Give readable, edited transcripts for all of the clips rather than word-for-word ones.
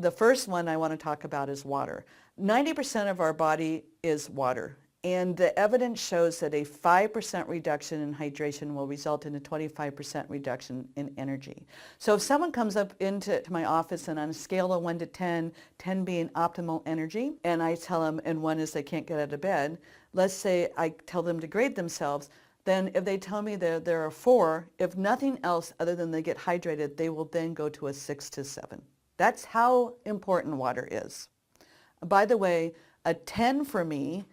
The first one I want to talk about is water. 90% of our body is water. And the evidence shows that a 5% reduction in hydration will result in a 25% reduction in energy. So if someone comes up into my office and on a scale of 1 to 10, 10 being optimal energy, and I tell them, and 1 is they can't get out of bed, let's say I tell them to grade themselves, then if they tell me they're a 4, if nothing else other than they get hydrated, they will then go to a 6 to 7. That's how important water is. By the way, a 10 for me,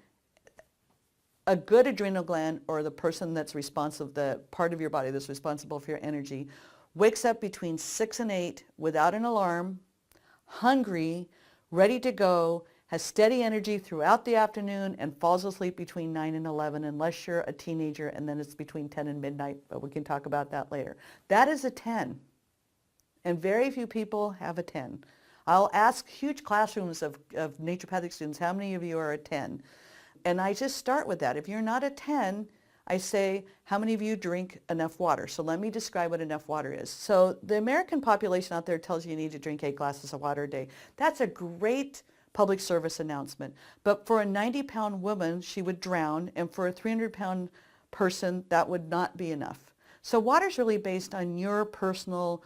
a good adrenal gland, or the person that's responsible, the part of your body that's responsible for your energy, wakes up between 6 and 8 without an alarm, hungry, ready to go, has steady energy throughout the afternoon, and falls asleep between 9 and 11 unless you're a teenager, and then it's between 10 and midnight, but we can talk about that later. That is a 10, and very few people have a 10. I'll ask huge classrooms of naturopathic students, how many of you are a 10? And I just start with that. If you're not a 10, I say, how many of you drink enough water? So let me describe what enough water is. So the American population out there tells you need to drink 8 glasses of water a day. That's a great public service announcement. But for a 90-pound woman, she would drown. And for a 300-pound person, that would not be enough. So water is really based on your personal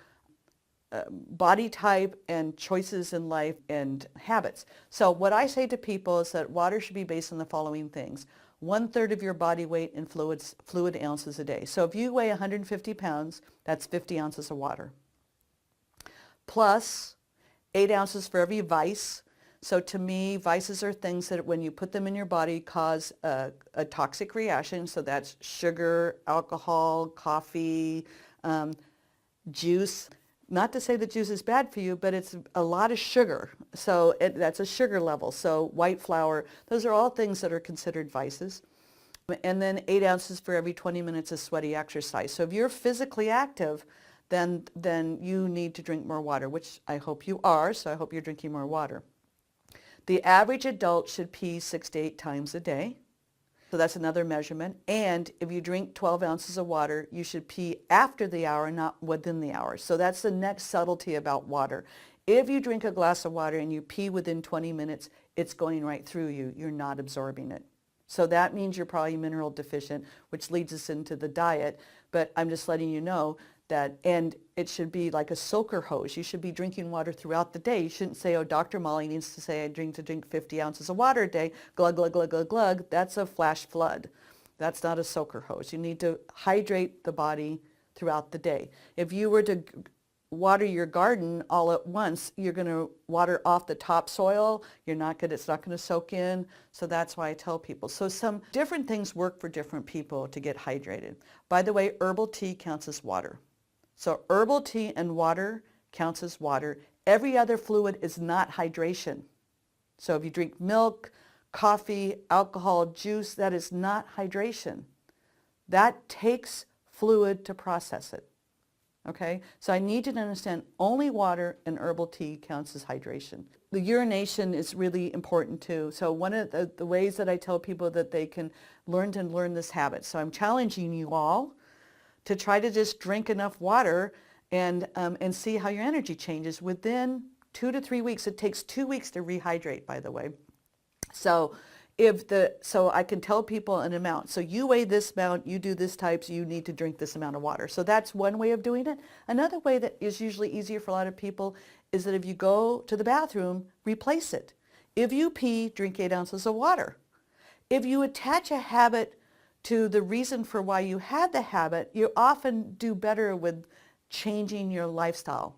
body type and choices in life and habits. So what I say to people is that water should be based on the following things. 1/3 of your body weight in fluid ounces a day. So if you weigh 150 pounds, that's 50 ounces of water. Plus 8 ounces for every vice. So to me, vices are things that when you put them in your body cause a toxic reaction. So that's sugar, alcohol, coffee, juice. Not to say that juice is bad for you, but it's a lot of sugar. So that's a sugar level. So white flour, those are all things that are considered vices. And then 8 ounces for every 20 minutes of sweaty exercise. So if you're physically active, then you need to drink more water, which I hope you are. So I hope you're drinking more water. The average adult should pee 6 to 8 times a day. So that's another measurement. And if you drink 12 ounces of water, you should pee after the hour, not within the hour. So that's the next subtlety about water. If you drink a glass of water and you pee within 20 minutes, it's going right through you. You're not absorbing it. So that means you're probably mineral deficient, which leads us into the diet. But I'm just letting you know that, and it should be like a soaker hose. You should be drinking water throughout the day. You shouldn't say, oh, Dr. Molly needs to say I drink 50 ounces of water a day, glug, glug, glug, glug, glug. That's a flash flood. That's not a soaker hose. You need to hydrate the body throughout the day. If you were to water your garden all at once, you're going to water off the topsoil. It's not going to soak in. So that's why I tell people. So some different things work for different people to get hydrated. By the way, herbal tea counts as water. So herbal tea and water counts as water. Every other fluid is not hydration. So if you drink milk, coffee, alcohol, juice, that is not hydration. That takes fluid to process it. Okay? So I need you to understand only water and herbal tea counts as hydration. The urination is really important too. So one of the ways that I tell people that they can learn this habit. So I'm challenging you all to try to just drink enough water and see how your energy changes within 2 to 3 weeks. It takes 2 weeks to rehydrate, by the way. So so I can tell people an amount. So you weigh this amount, you do this type, so you need to drink this amount of water. So that's one way of doing it. Another way that is usually easier for a lot of people is that if you go to the bathroom, replace it. If you pee, drink 8 ounces of water. If you attach a habit to the reason for why you had the habit, you often do better with changing your lifestyle.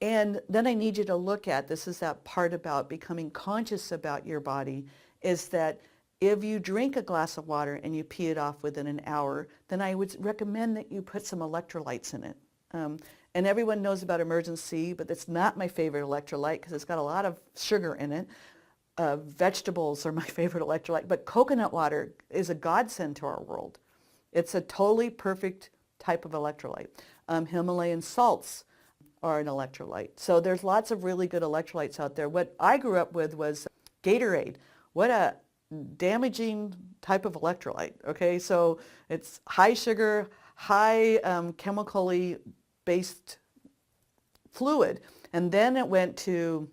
And then I need you to look at, this is that part about becoming conscious about your body, is that if you drink a glass of water and you pee it off within an hour, then I would recommend that you put some electrolytes in it. And everyone knows about Emergency, but it's not my favorite electrolyte because it's got a lot of sugar in it. Vegetables are my favorite electrolyte, but coconut water is a godsend to our world. It's a totally perfect type of electrolyte. Himalayan salts are an electrolyte. So there's lots of really good electrolytes out there. What I grew up with was Gatorade. What a damaging type of electrolyte, okay? So it's high sugar, high chemically based fluid. And then it went to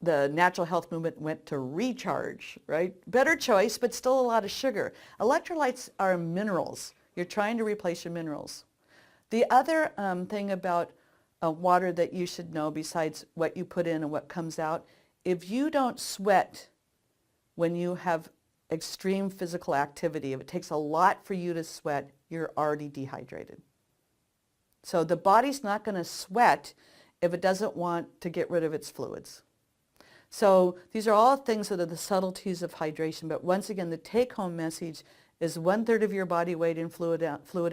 the natural health movement went to recharge, right? Better choice, but still a lot of sugar. Electrolytes are minerals. You're trying to replace your minerals. The other thing about water that you should know, besides what you put in and what comes out, if you don't sweat when you have extreme physical activity, if it takes a lot for you to sweat, you're already dehydrated. So the body's not going to sweat if it doesn't want to get rid of its fluids. So these are all things that are the subtleties of hydration. But once again, the take-home message is 1/3 of your body weight in fluid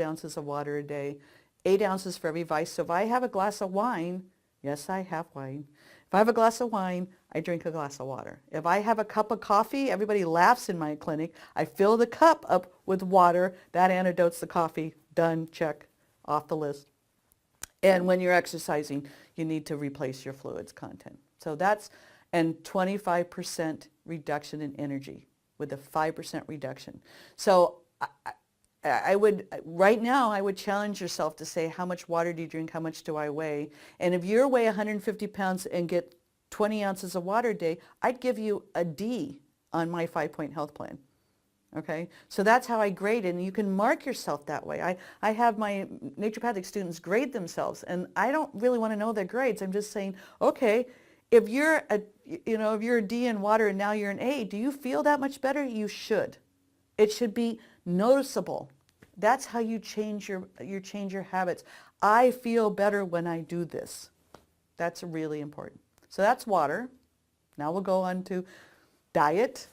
ounces of water a day, 8 ounces for every vice. So if I have a glass of wine, yes, I have wine. If I have a glass of wine, I drink a glass of water. If I have a cup of coffee, everybody laughs in my clinic. I fill the cup up with water. That antidotes the coffee. Done. Check. Off the list. And when you're exercising, you need to replace your fluids content. So that's, and 25% reduction in energy with a 5% reduction. So I would, right now, I would challenge yourself to say, how much water do you drink? How much do I weigh? And if you weigh 150 pounds and get 20 ounces of water a day, I'd give you a D on my 5-point health plan. Okay, so that's how I grade, and you can mark yourself that way. I have my naturopathic students grade themselves, and I don't really want to know their grades. I'm just saying, okay, if you're a D in water and now you're an A, do you feel that much better? You should. It should be noticeable. That's how you change your habits. I feel better when I do this. That's really important. So that's water. Now we'll go on to diet.